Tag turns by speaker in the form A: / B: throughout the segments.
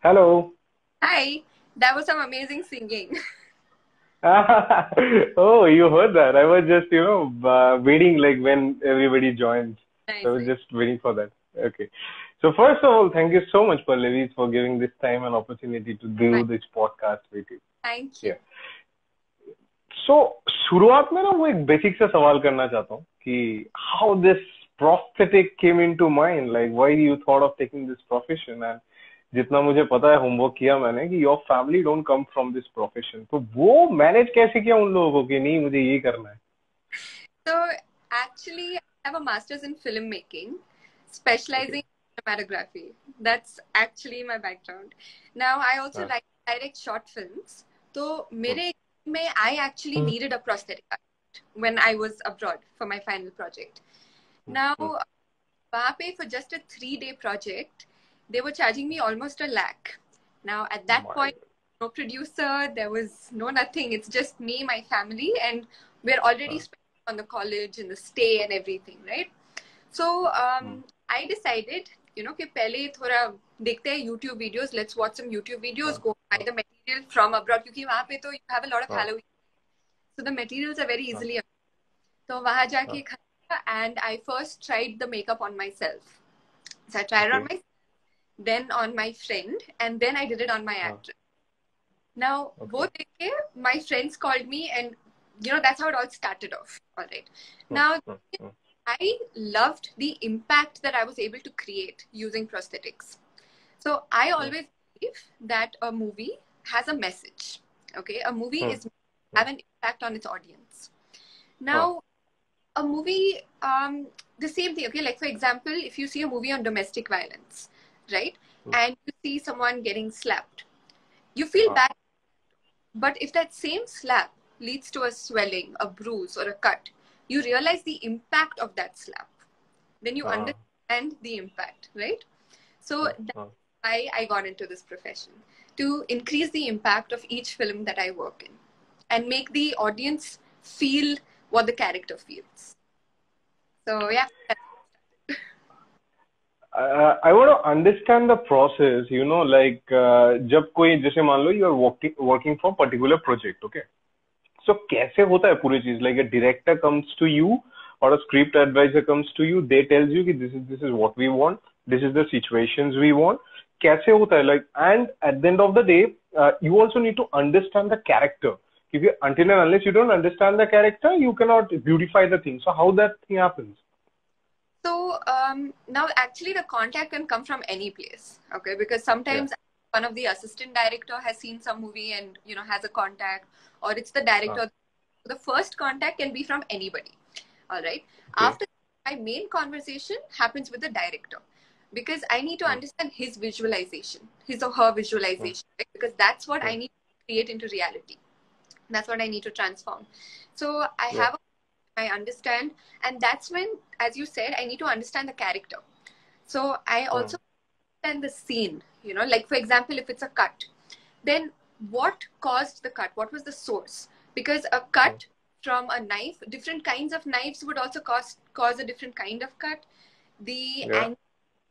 A: Hello.
B: Hi, that was some amazing singing.
A: Oh, you heard that. I was just, waiting like when everybody joins. I
B: Nice,
A: was
B: nice.
A: just waiting for that. Okay. So first of all, thank you so much, Pallavi, for giving this time and opportunity to do this podcast with you.
B: Thank you.
A: Yeah. So शुरुआत में ना वो एक basic सा सवाल करना चाहता हूँ कि how this prosthetic came into mind, like why you thought of taking this profession, and जितना मुझे पता है होमवर्क किया मैंने कि your family don't come from this profession, तो वो मैनेज कैसे किया उन लोगों को कि नहीं मुझे ये करना है.
B: So, actually, I have a master's in filmmaking,
A: Okay.
B: specializing in cinematography. That's actually my background. Now, I also
A: हाँ.
B: direct short films. So,
A: हम्म.
B: मेरे में I actually needed a prosthetic artist when I was abroad for my final project. Now,
A: हम्म.
B: वहाँ पे for just a 3-day project, they were charging me almost 1 lakh. Now, at that
A: My
B: point, no producer, there was no nothing. It's just me, my family, and we're already
A: God.
B: spending on the college and the stay and everything, right? So
A: hmm.
B: I decided, कि पहले थोड़ा देखते हैं YouTube videos. Let's watch some YouTube videos.
A: हाँ.
B: Go buy the material from abroad क्योंकि वहाँ पे तो you have a lot of
A: हाँ.
B: Halloween, so the materials are very
A: हाँ.
B: easily available. तो वहाँ
A: हाँ.
B: जाके खाया and I first tried the makeup on myself. So I tried it on
A: Okay.
B: myself, then on my friend, and then I did it on my
A: हाँ.
B: actress. Now, वो
A: Okay.
B: देख के my friends called me, and that's how it all started off. All right.
A: Hmm.
B: Now,
A: hmm. Hmm.
B: I loved the impact that I was able to create using prosthetics. So I
A: hmm.
B: always believe that a movie has a message. Okay, a movie
A: hmm.
B: is
A: hmm.
B: have an impact on its audience.
A: हाँ.
B: Now, a movie, the same thing. Okay, like for example, if you see a movie on domestic violence, right,
A: hmm.
B: and you see someone getting slapped, you feel
A: हाँ.
B: bad. But if that same slap leads to a swelling, a bruise, or a cut, you realize the impact of that slap. Then you
A: हाँ.
B: understand the impact, right? So
A: हाँ.
B: that's
A: हाँ.
B: why I got into this profession, to increase the impact of each film that I work in and make the audience feel what the character feels. So yeah.
A: I want to understand the process, like जब कोई जैसे मान लो you are working for particular project, okay? So कैसे होता है पूरी चीज? Like a director comes to you or a script advisor comes to you, they tells you कि this is what we want, this is the situations we want. कैसे होता है? Like, and at the end of the day, you also need to understand the character. Because until and unless you don't understand the character, you cannot beautify the thing. So how that thing happens?
B: So now actually the contact can come from any place, okay? Because
A: Yeah.
B: sometimes one of the assistant director has seen some movie and has a contact, or it's the
A: Ah,
B: director. The first contact can be from anybody, all right?
A: okay.
B: After my main conversation happens with the director, because I need to
A: Hmm.
B: understand his visualization, his or her
A: Hmm.
B: visualization, right? Because that's what
A: Hmm.
B: I need to create into reality. That's what I need to transform. So I
A: Yeah.
B: have I understand. And that's when, as you said, I need to understand the character. So I
A: Hmm.
B: also understand the scene, like for example, if it's a cut, then what caused the cut? What was the source? Because a
A: Hmm.
B: cut from a knife, different kinds of knives would also cause a different kind of cut. The
A: Yeah.
B: angle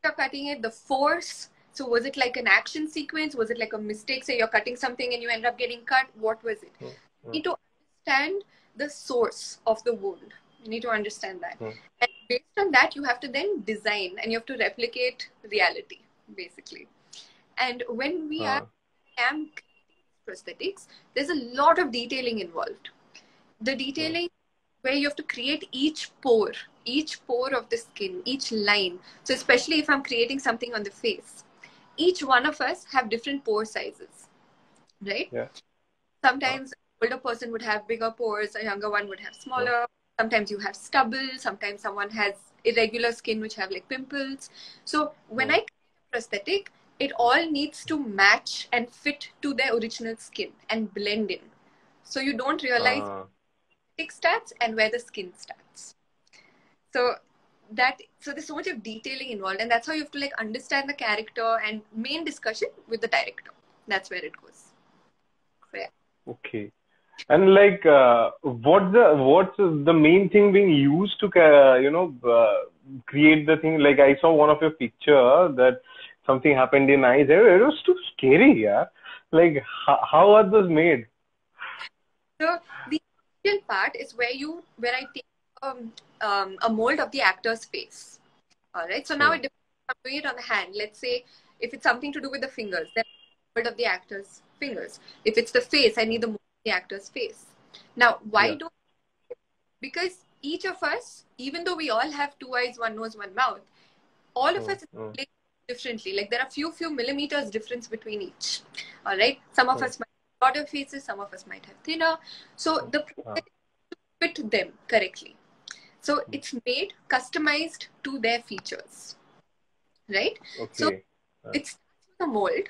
B: you're cutting it, the force. So was it like an action sequence? Was it like a mistake? Say you're cutting something and you end up getting cut. What was it?
A: Hmm. Hmm.
B: You need to understand the source of the wound. You need to understand that.
A: Hmm.
B: And based on that, you have to then design and you have to replicate reality, basically. And when we
A: Ah.
B: am creating prosthetics, there's a lot of detailing involved. The
A: Hmm.
B: detailing where you have to create each pore of the skin, each line. So especially if I'm creating something on the face, each one of us have different pore sizes, right?
A: Yeah. Ah.
B: Sometimes an older person would have bigger pores, a younger one would have
A: Ah.
B: smaller. Sometimes you have stubble, sometimes someone has irregular skin which have like pimples. So when
A: Hmm.
B: I create a prosthetic, it all needs to match and fit to their original skin and blend in. So you don't realize
A: Ah.
B: prosthetic starts and where the skin starts. So there's so much of detailing involved, and that's how you have to like understand the character and main discussion with the director. That's where it goes. So yeah.
A: Okay. And like, what's the main thing being used to, create the thing? Like, I saw one of your picture that something happened in eyes. It was too scary, yeah. Like, how are those made?
B: So the initial part is where I take a mold of the actor's face. All right. So now it depends. I'm doing it on the hand. Let's say if it's something to do with the fingers, then mold of the actor's fingers. If it's the face, I need the mold of the actor's face. Now, why do? Because each of us, even though we all have 2 eyes, 1 nose, 1 mouth, all of us play differently. Like there are few millimeters difference between each. All right. Some of us might have broader faces, some of us might have thinner. So the process is to fit them correctly. So it's made customized to their features, right?
A: Okay.
B: So it starts with a mold.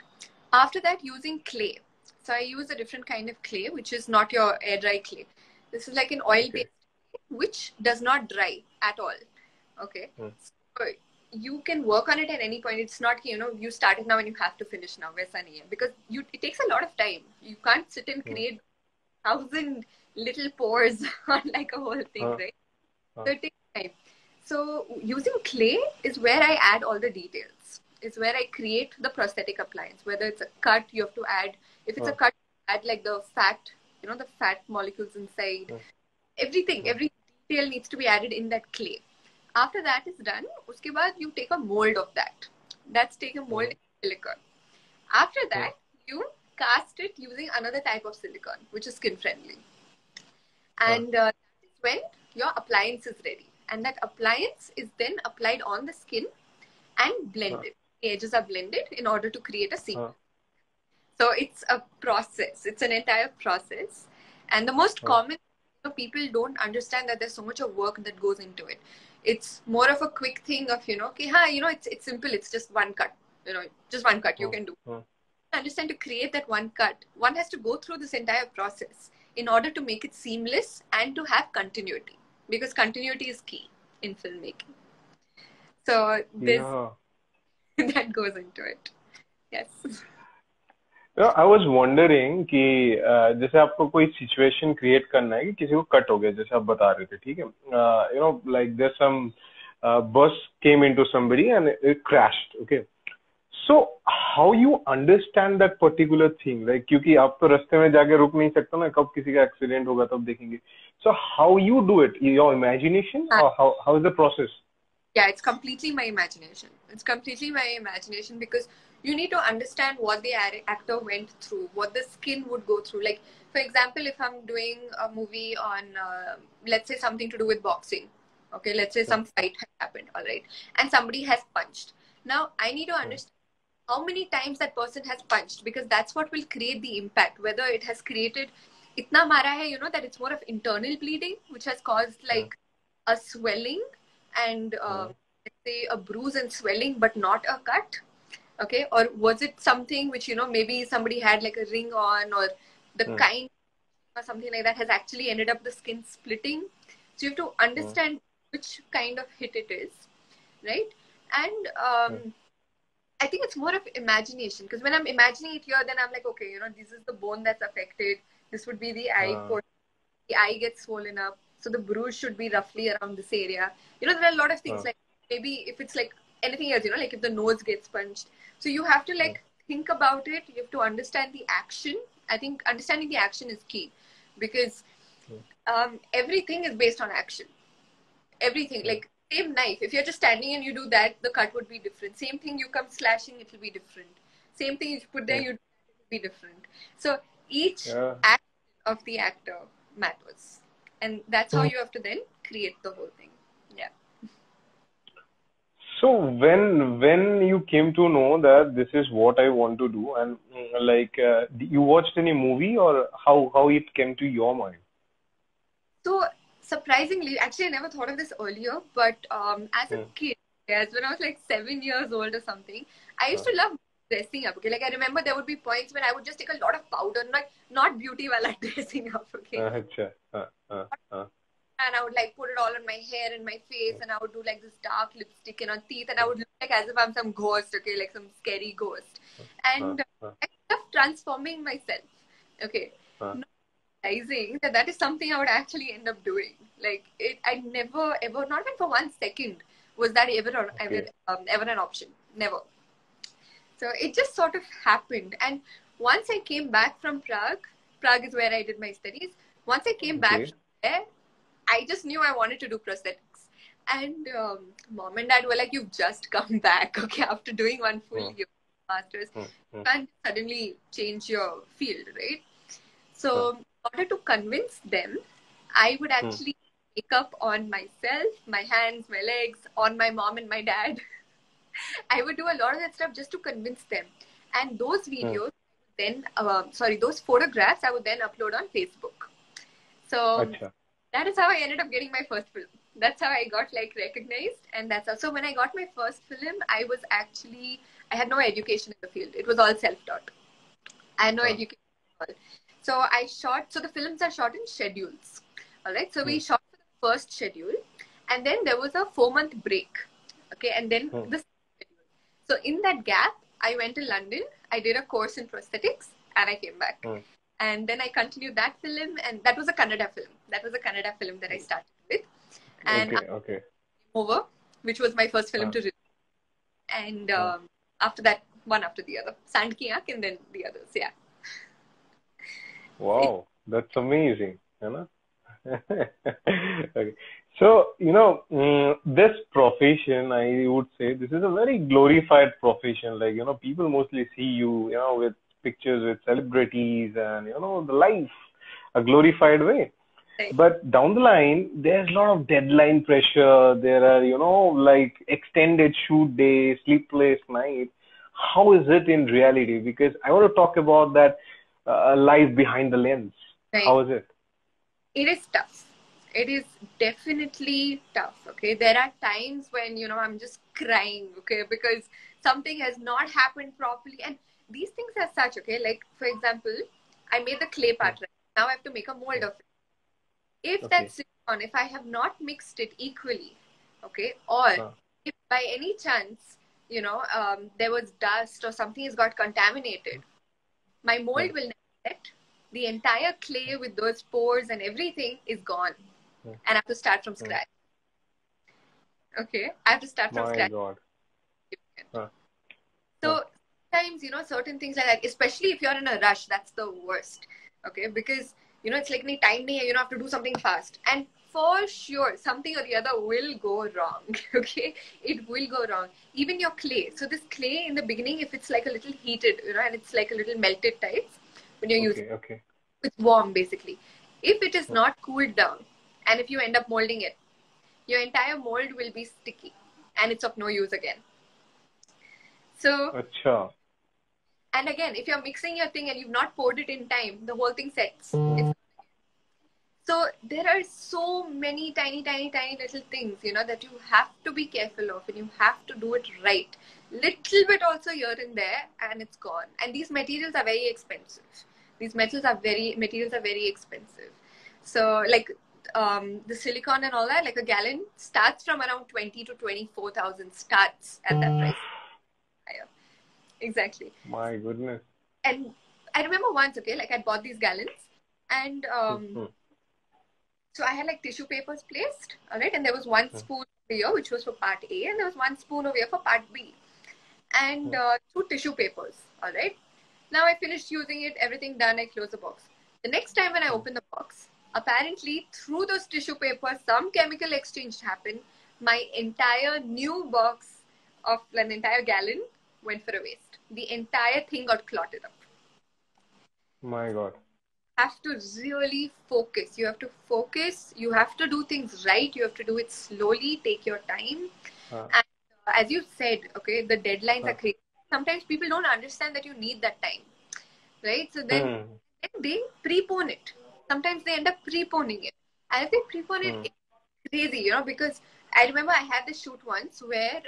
B: After that, using clay. So I use a different kind of clay, which is not your air dry clay. This is like an oil-based clay, which does not dry at all. Okay. So you can work on it at any point. It's not, you start it now and you have to finish now. Because it takes a lot of time. You can't sit and create 1,000 little pores on like a whole thing, right? So it takes time. So using clay is where I add all the details. It's where I create the prosthetic appliance. Whether it's a cut, you have to add. If it's a cut, add like the fat, the fat molecules inside. Everything, every detail needs to be added in that clay. After that is done, uske baad you take a mold of that. That's take a mold in silicone. After that, you cast it using another type of silicone, which is skin friendly. And that is when your appliance is ready. And that appliance is then applied on the skin and blended. The edges are blended in order to create a sequence. So it's a process. It's an entire process. And the most common, people don't understand that there's so much of work that goes into it. It's more of a quick thing of, it's simple. It's just one cut, just one cut you can do. Understand, to create that one cut, one has to go through this entire process in order to make it seamless and to have continuity, because continuity is key in filmmaking. So this that goes into it. Yes.
A: I was wondering कि जैसे आपको कोई situation create करना है कि किसी को cut हो गया, जैसे आप बता रहे थे, ठीक है? Like there's some bus came into somebody and it crashed. Okay. So how you understand that particular thing? Like क्योंकि आप तो रास्ते में जाके रुक नहीं सकते ना, कब किसी का accident होगा तब देखेंगे. So how you do it? Your imagination, or how is the process?
B: Yeah, it's completely my imagination. It's completely my imagination, because you need to understand what the actor went through, what the skin would go through. Like, for example, if I'm doing a movie on, let's say something to do with boxing. Okay, let's say some fight has happened, all right, and somebody has punched. Now, I need to understand how many times that person has punched, because that's what will create the impact. Whether it has created itna mara hai, that it's more of internal bleeding, which has caused like a swelling and let's say a bruise and swelling, but not a cut. Okay, or was it something which maybe somebody had like a ring on, or the kind or something like that has actually ended up the skin splitting. So you have to understand which kind of hit it is, right? And I think it's more of imagination, because when I'm imagining it here, then I'm like, okay, this is the bone that's affected. This would be the eye portion. The eye gets swollen up, so the bruise should be roughly around this area. There are a lot of things like maybe if it's like anything else, like if the nose gets punched. So you have to like think about it. You have to understand the action. I think understanding the action is key, because everything is based on action. Everything, like same knife. If you're just standing and you do that, the cut would be different. Same thing, you come slashing, it will be different. Same thing, you put there, it will be different. So each action of the actor matters. And that's how you have to then create the whole thing. Yeah.
A: So when you came to know that this is what I want to do, and you watched any movie, or how it came to your mind?
B: So surprisingly, actually I never thought of this earlier, but as a kid, when I was like 7 years old or something, I used to love dressing up. Okay, like I remember there would be points when I would just take a lot of powder, not beauty wala dressing up. Okay. And I would like put it all on my hair and my face, and I would do like this dark lipstick and on teeth, and I would look like as if I'm some ghost, okay, like some scary ghost. And I love transforming myself. Okay. Not realizing that is something I would actually end up doing. Like I never ever, not even for 1 second, was that ever an option. Never. So it just sort of happened. And once I came back from Prague is where I did my studies. Once I came back
A: Okay.
B: from there, I just knew I wanted to do prosthetics. And mom and dad were like, you've just come back, okay, after doing one full year masters. You can't suddenly change your field, right? So in order to convince them, I would actually make up on myself, my hands, my legs, on my mom and my dad. I would do a lot of that stuff just to convince them. And those videos, those photographs, I would then upload on Facebook. So
A: Acha.
B: that is how I ended up getting my first film. That's how I got like recognized. And that's how. So when I got my first film, I had no education in the field. It was all self-taught. I had no education at all. So so the films are shot in schedules. All right. So we shot for the first schedule, and then there was a 4-month break. Okay. And then the second schedule. So in that gap, I went to London. I did a course in prosthetics, and I came back. And then I continued that film, and that was a Kannada film. That was a Kannada film that I started with. And
A: Okay.
B: over, which was my first film to release. And after that, one after the other. Saand Ki Aankh and then the others, yeah.
A: Wow, that's amazing. You know? Okay. So, this profession, I would say, this is a very glorified profession. Like, people mostly see you, with pictures with celebrities and, the life, a glorified way.
B: Right.
A: But down the line, there's a lot of deadline pressure. There are, like extended shoot days, sleepless nights. How is it in reality? Because I want to talk about that life behind the lens.
B: Right.
A: How is it?
B: It is tough. It is definitely tough, okay? There are times when, I'm just crying, okay? Because something has not happened properly. And these things are such, okay? Like, for example, I made the clay part, right? Now I have to make a mold of it. If that silicone, if I have not mixed it equally, okay? Or if by any chance, there was dust or something has got contaminated, my mold will never set. The entire clay with those pores and everything is gone. And I have to start from scratch. Okay? I have to start from scratch.
A: My God.
B: So sometimes, certain things like that, especially if you're in a rush, that's the worst. Okay? Because, it's like any time you have to do something fast. And for sure, something or the other will go wrong. Okay? It will go wrong. Even your clay. So this clay in the beginning, if it's like a little heated, and it's like a little melted type, when you're using it, it's warm basically. If it is not cooled down, and if you end up molding it, your entire mold will be sticky and it's of no use again. So,
A: Achha.
B: And again, if you're mixing your thing and you've not poured it in time, the whole thing sets. So there are so many tiny little things, that you have to be careful of and you have to do it right. Little bit also here and there and it's gone. And these materials are very expensive. These materials are very expensive. So like, the silicone and all that, like a gallon starts from around 20 to 24,000 starts at that price. Higher. Exactly.
A: My goodness.
B: And I remember once, okay, like I bought these gallons and so I had like tissue papers placed, all right, and there was one spoon over here which was for part A and there was one spoon over here for part B and 2 tissue papers, all right. Now I finished using it, everything done, I closed the box. The next time when I opened the box, apparently, through those tissue papers, some chemical exchange happened. My entire new box of an entire gallon went for a waste. The entire thing got clotted up.
A: My God.
B: You have to really focus. You have to focus. You have to do things right. You have to do it slowly. Take your time. And as you said, okay, the deadlines are crazy. Sometimes people don't understand that you need that time. Right? So then they prepone it. Sometimes they end up preponing it. And if they prepone it, it's crazy, because I remember I had this shoot once where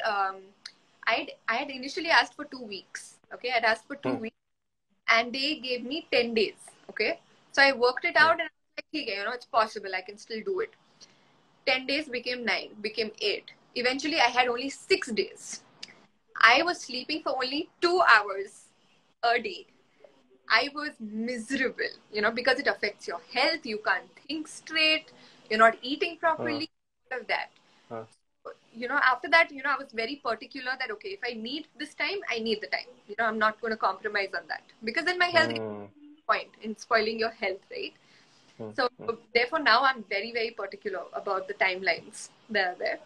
B: I had initially asked for 2 weeks. Okay, I'd asked for 2 weeks and they gave me 10 days. Okay, so I worked it out and I was like, okay, it's possible. I can still do it. 10 days became 9, became 8. Eventually, I had only 6 days. I was sleeping for only 2 hours a day. I was miserable, because it affects your health. You can't think straight. You're not eating properly. All of that. after that, I was very particular that, okay, if I need this time, I need the time. I'm not going to compromise on that. Because then my health is point in spoiling your health, right? So therefore now I'm very, very particular about the timelines that are there.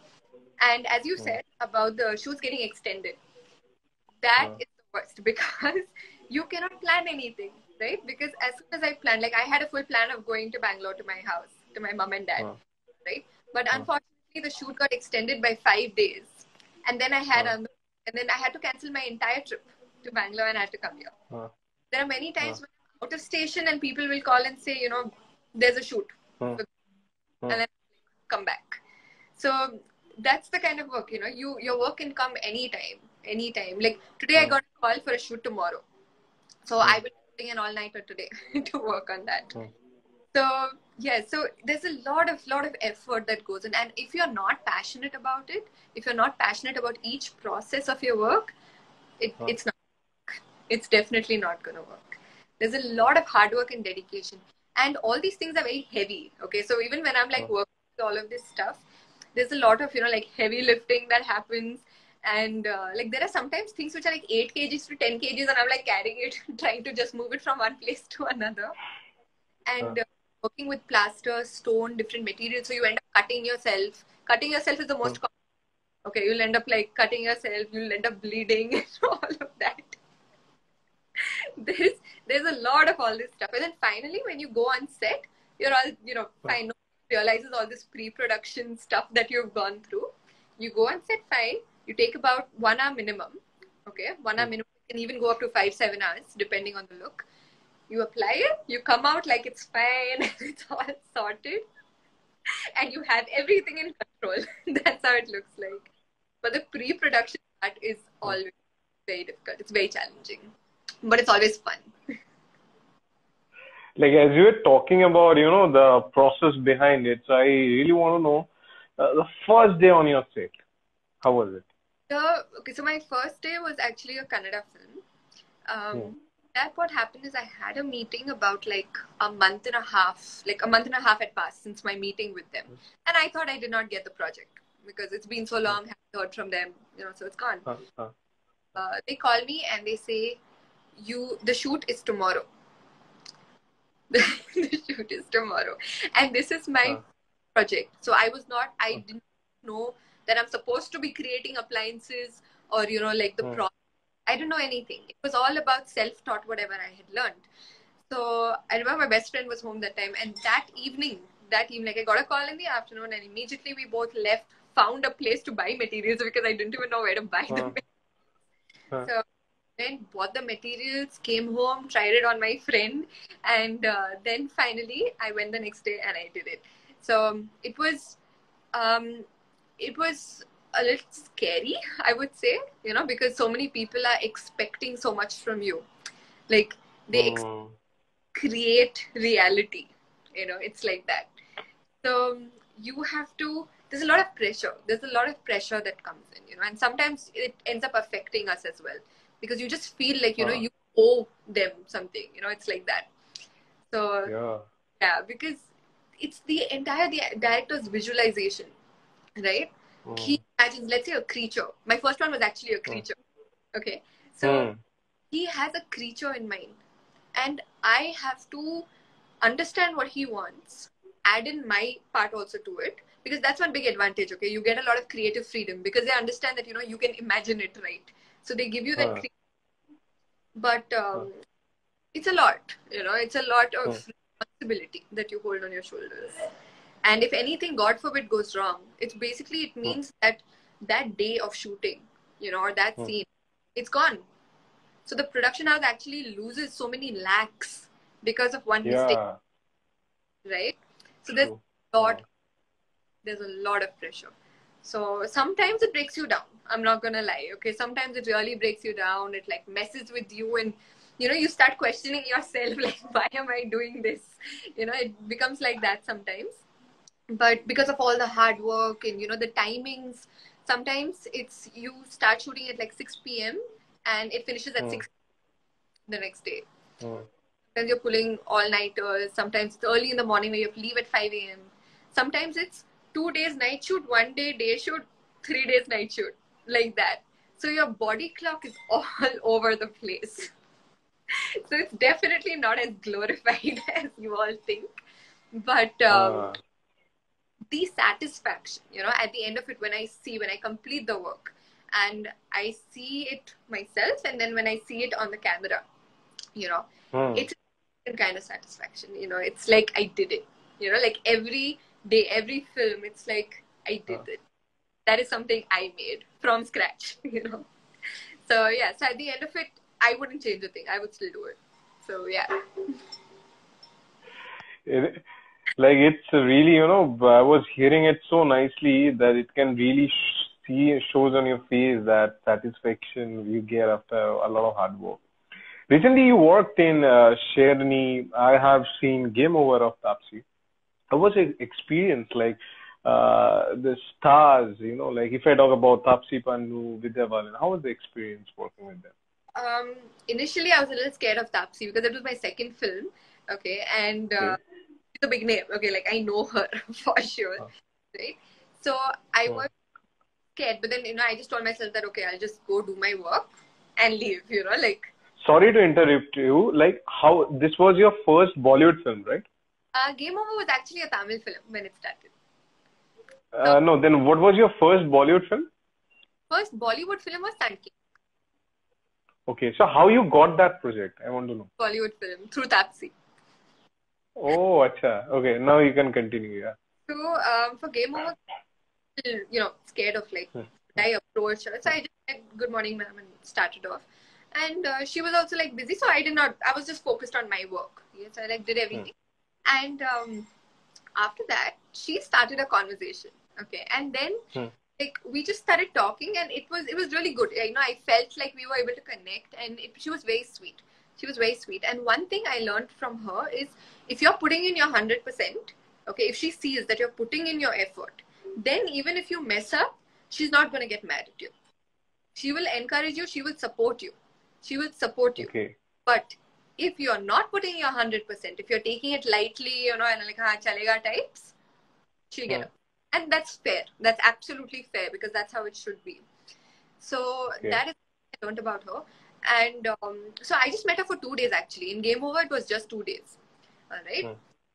B: And as you said about the shoots getting extended, that is the worst because you cannot plan anything, right? Because as soon as I planned, like I had a full plan of going to Bangalore to my house, to my mom and dad, right? But unfortunately, the shoot got extended by 5 days. And then I had to cancel my entire trip to Bangalore and I had to come here. There are many times when I'm out of station and people will call and say, there's a shoot. And then come back. So that's the kind of work, your work can come anytime. Like today I got a call for a shoot tomorrow. So I will be doing an all-nighter today to work on that. So yeah, so there's a lot of effort that goes in. And if you're not passionate about it, if you're not passionate about each process of your work, it's not. It's definitely not going to work. There's a lot of hard work and dedication. And all these things are very heavy. Okay, so even when I'm like working with all of this stuff, there's a lot of, like heavy lifting that happens. And like there are sometimes things which are like 8 kgs to 10 kgs and I'm like carrying it, trying to just move it from one place to another. And working with plaster, stone, different materials. So you end up cutting yourself. Cutting yourself is the most common. Okay, you'll end up like cutting yourself. You'll end up bleeding and all of that. There's a lot of all this stuff. And then finally, when you go on set, you're all, fine. Nobody realizes all this pre-production stuff that you've gone through. You go on set, fine. You take about 1 hour minimum. Okay, 1 hour minimum. You can even go up to 5-7 hours, depending on the look. You apply it, you come out like it's fine, it's all sorted. And you have everything in control. That's how it looks like. But the pre-production part is always very difficult. It's very challenging. But it's always fun.
A: Like as you were talking about, the process behind it, so I really want to know the first day on your set. How was it?
B: So my first day was actually a Kannada film. That what happened is I had a meeting about like a month and a half had passed since my meeting with them. And I thought I did not get the project because it's been so long, haven't heard from them, so it's gone. They call me and they say, the shoot is tomorrow. The shoot is tomorrow. And this is my project. So I didn't know that I'm supposed to be creating appliances or, like the process. I didn't know anything. It was all about self-taught, whatever I had learned. So I remember my best friend was home that time. And that evening, like I got a call in the afternoon and immediately we both left, found a place to buy materials because I didn't even know where to buy them. So then bought the materials, came home, tried it on my friend. And then finally I went the next day and I did it. So it was a little scary, I would say, because so many people are expecting so much from you. Like they create reality, it's like that. So you have to, there's a lot of pressure. There's a lot of pressure that comes in, and sometimes it ends up affecting us as well because you just feel like, you owe them something, it's like that. So yeah, because it's the director's visualization, right? He imagines, let's say, a creature. My first one was actually a creature. Okay. So he has a creature in mind. And I have to understand what he wants, add in my part also to it. Because that's one big advantage, okay? You get a lot of creative freedom because they understand that, you can imagine it, right? So they give you that creative. But it's a lot, it's a lot of responsibility that you hold on your shoulders. And if anything, God forbid, goes wrong, it means that day of shooting, or that scene, it's gone. So the production house actually loses so many lakhs because of one mistake, right? So there's a lot of pressure. So sometimes it breaks you down. I'm not gonna lie. Okay, sometimes it really breaks you down. It like messes with you, and you start questioning yourself, like, why am I doing this? It becomes like that sometimes. But because of all the hard work and the timings, sometimes it's you start shooting at like 6 p.m. and it finishes at 6 the next day. Sometimes you're pulling all-nighters. Sometimes it's early in the morning where you have to leave at 5 a.m. Sometimes it's 2 days night shoot, 1 day day shoot, 3 days night shoot, like that. So your body clock is all over the place. So it's definitely not as glorified as you all think. But the satisfaction, at the end of it, when I complete the work and I see it myself, and then when I see it on the camera, it's a different kind of satisfaction. It's like I did it. Like every day, every film, it's like I did it. That is something I made from scratch, So yeah, so at the end of it, I wouldn't change a thing. I would still do it. So yeah.
A: Like it's really, I was hearing it so nicely that it can really shows on your face that satisfaction you get after a lot of hard work. Recently, you worked in Sherni. I have seen Game Over of Taapsee. How was the experience? Like the stars, like if I talk about Taapsee Pannu, Vidya Balan, how was the experience working with them?
B: Initially, I was a little scared of Taapsee because it was my second film. Okay, and it's a big name. Okay, like I know her for sure, right? So I was scared, but then I just told myself that okay, I'll just go do my work and leave. Like.
A: Sorry to interrupt you. Like how this was your first Bollywood film, right?
B: Game Over was actually a Tamil film when it started.
A: No, then what was your first Bollywood film?
B: First Bollywood film was Saand.
A: Okay, so how you got that project? I want to know.
B: Bollywood film through Taapsee.
A: Oh, acha. Okay, now you can continue. Yeah.
B: So for Game Over, scared of like I approach her. So I just said good morning, ma'am, and started off. And she was also like busy, so I was just focused on my work. Yes, I like did everything. And after that, she started a conversation. Okay, and then like we just started talking, and it was really good. I felt like we were able to connect, and she was very sweet. She was very sweet. And one thing I learned from her is if you're putting in your 100%, okay, if she sees that you're putting in your effort, then even if you mess up, she's not going to get mad at you. She will encourage you. She will support you. She will support you.
A: Okay.
B: But if you're not putting your 100%, if you're taking it lightly, and like, chalega types, she'll get up. And that's fair. That's absolutely fair because that's how it should be. So that is what I learned about her. And so I just met her for 2 days actually. In Game Over, it was just 2 days. All right.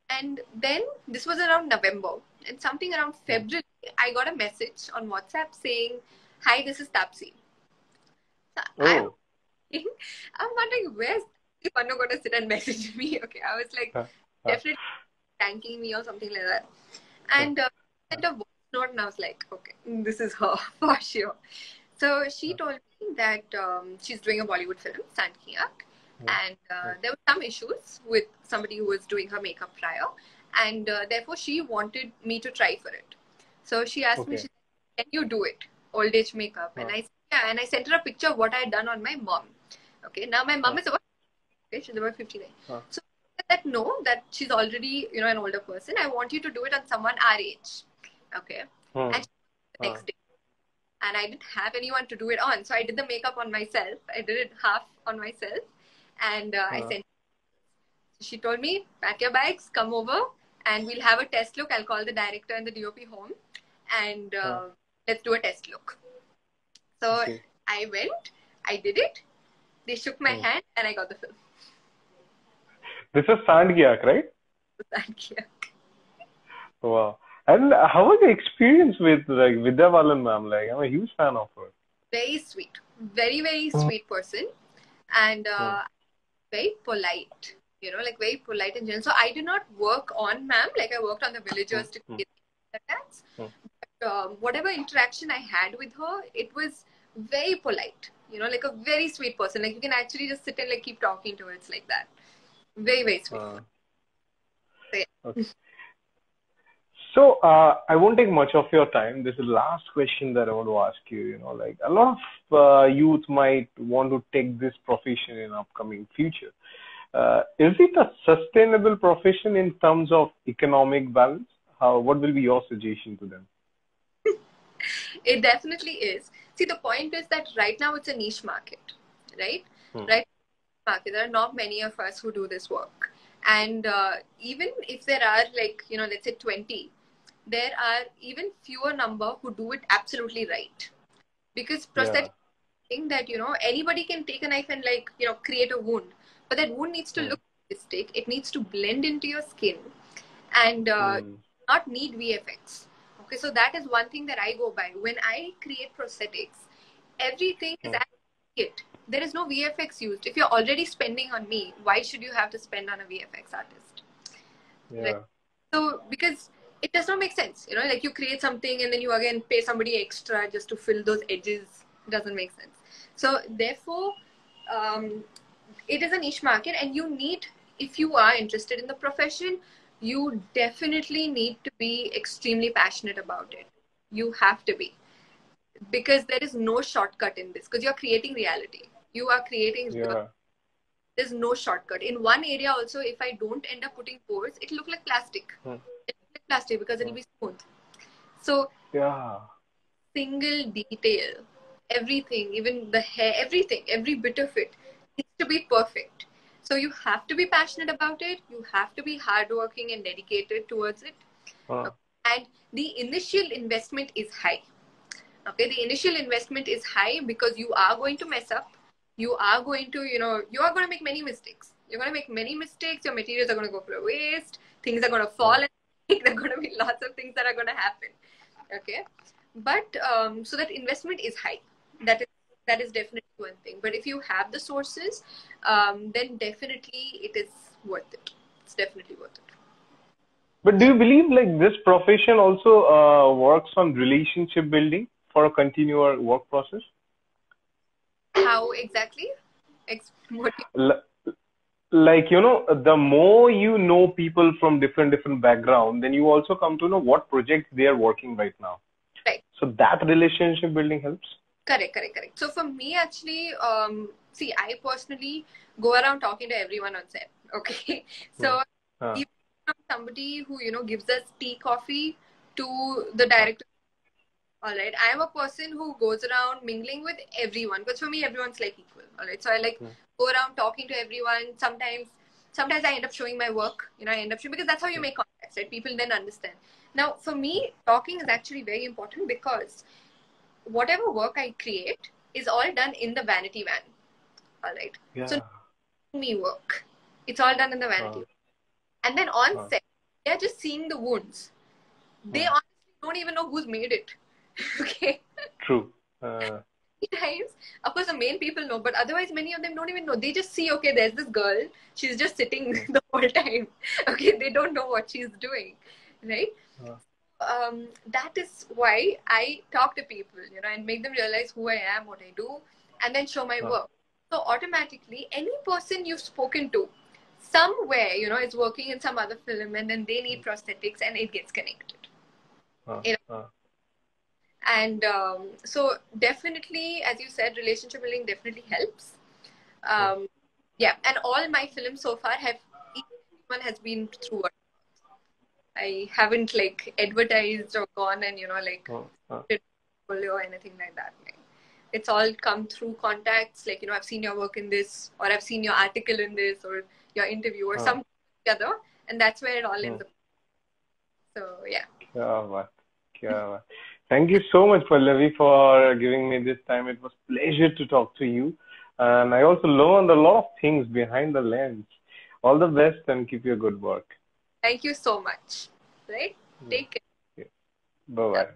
B: And then this was around November. And something around February, I got a message on WhatsApp saying, "Hi, this is Taapsee." So I'm wondering where's Pannu going to sit and message me. Okay, I was like, definitely thanking me or something like that. And sent a voice note, and I was like, okay, this is her for sure. So she told me that she's doing a Bollywood film, Saand, and there were some issues with somebody who was doing her makeup prior, and therefore she wanted me to try for it. So she asked me, she said, "Can you do it? Old age makeup?" And I said, yeah, and I sent her a picture of what I had done on my mom. Okay, now my mom is about, she's about 59. So I said that no, that she's already, an older person. I want you to do it on someone our age. Okay. And she did the next day. And I didn't have anyone to do it on. So I did the makeup on myself. I did it half on myself. And I sent her. She told me, pack your bags, come over, and we'll have a test look. I'll call the director and the DOP home. And let's do a test look. So I went, I did it. They shook my hand, and I got the film.
A: This is Saand, right?
B: Saand.
A: Wow. And how was the experience with Vidya Balan ma'am? Like, I'm a huge fan of her.
B: Very sweet. Very, very sweet person. And very polite. Very polite and gentle. So I did not work on ma'am. Like I worked on the villagers to get the attacks. But whatever interaction I had with her, it was very polite. Like a very sweet person. Like you can actually just sit and like keep talking to her. It's like that. Very, very sweet.
A: Okay. So I won't take much of your time. This is the last question that I want to ask you. Like a lot of youth might want to take this profession in upcoming future. Is it a sustainable profession in terms of economic balance? What will be your suggestion to them?
B: It definitely is. See, the point is that right now it's a niche market, right? Right now, there are not many of us who do this work. And even if there are like, let's say 20, there are even fewer number who do it absolutely right. Because prosthetic thing that, anybody can take a knife and like, create a wound. But that wound needs to look realistic. It needs to blend into your skin and not need VFX. Okay, so that is one thing that I go by. When I create prosthetics, everything is it. There is no VFX used. If you're already spending on me, why should you have to spend on a VFX artist?
A: Yeah.
B: Right? So, because it does not make sense, like you create something and then you again pay somebody extra just to fill those edges. It doesn't make sense. So, therefore, it is a niche market, and you need, if you are interested in the profession, you definitely need to be extremely passionate about it. You have to be. Because there is no shortcut in this, because you're creating reality. You are creating, there's no shortcut. In one area also, if I don't end up putting pores, it'll look like plastic. It'll look like plastic because it'll be smooth. So, single detail, everything, even the hair, everything, every bit of it needs to be perfect. So you have to be passionate about it. You have to be hardworking and dedicated towards it. And the initial investment is high. Okay, the initial investment is high because you are going to mess up. You are going to, you are going to make many mistakes. You're going to make many mistakes. Your materials are going to go for a waste. Things are going to fall. And there are going to be lots of things that are going to happen. Okay, but so that investment is high. That is definitely one thing. But if you have the sources, then definitely it is worth it. It's definitely worth it.
A: But do you believe like this profession also works on relationship building for a continual work process?
B: How exactly?
A: Like, the more you know people from different background, then you also come to know what projects they are working right now.
B: Right.
A: So that relationship building helps.
B: Correct. So for me, actually, see, I personally go around talking to everyone on set. Okay. So even from somebody who, gives us tea, coffee to the director. All right. I am a person who goes around mingling with everyone, because for me, everyone's like equal. All right. So I like go around talking to everyone. Sometimes I end up showing my work. I end up showing, because that's how you make contacts, right? People then understand. Now, for me, talking is actually very important, because whatever work I create is all done in the vanity van. All right.
A: Yeah.
B: So me work. It's all done in the vanity van. And then on set, they're just seeing the wounds. They honestly don't even know who's made it. Okay.
A: True.
B: Times, of course, the main people know, but otherwise, many of them don't even know. They just see, okay, there's this girl. She's just sitting the whole time. Okay, they don't know what she's doing, right? That is why I talk to people, and make them realize who I am, what I do, and then show my work. So automatically, any person you've spoken to, somewhere, is working in some other film, and then they need prosthetics, and it gets connected. And so definitely, as you said, relationship building definitely helps. And all my films so far each one has been through it. I haven't like advertised or gone and portfolio or anything like that. It's all come through contacts. Like, I've seen your work in this, or I've seen your article in this, or your interview, or something together, and that's where it all ends up. So yeah.
A: Thank you so much, Pallavi, for giving me this time. It was a pleasure to talk to you. And I also learned a lot of things behind the lens. All the best and keep your good work.
B: Thank you so much. Right? Take care.
A: Bye-bye.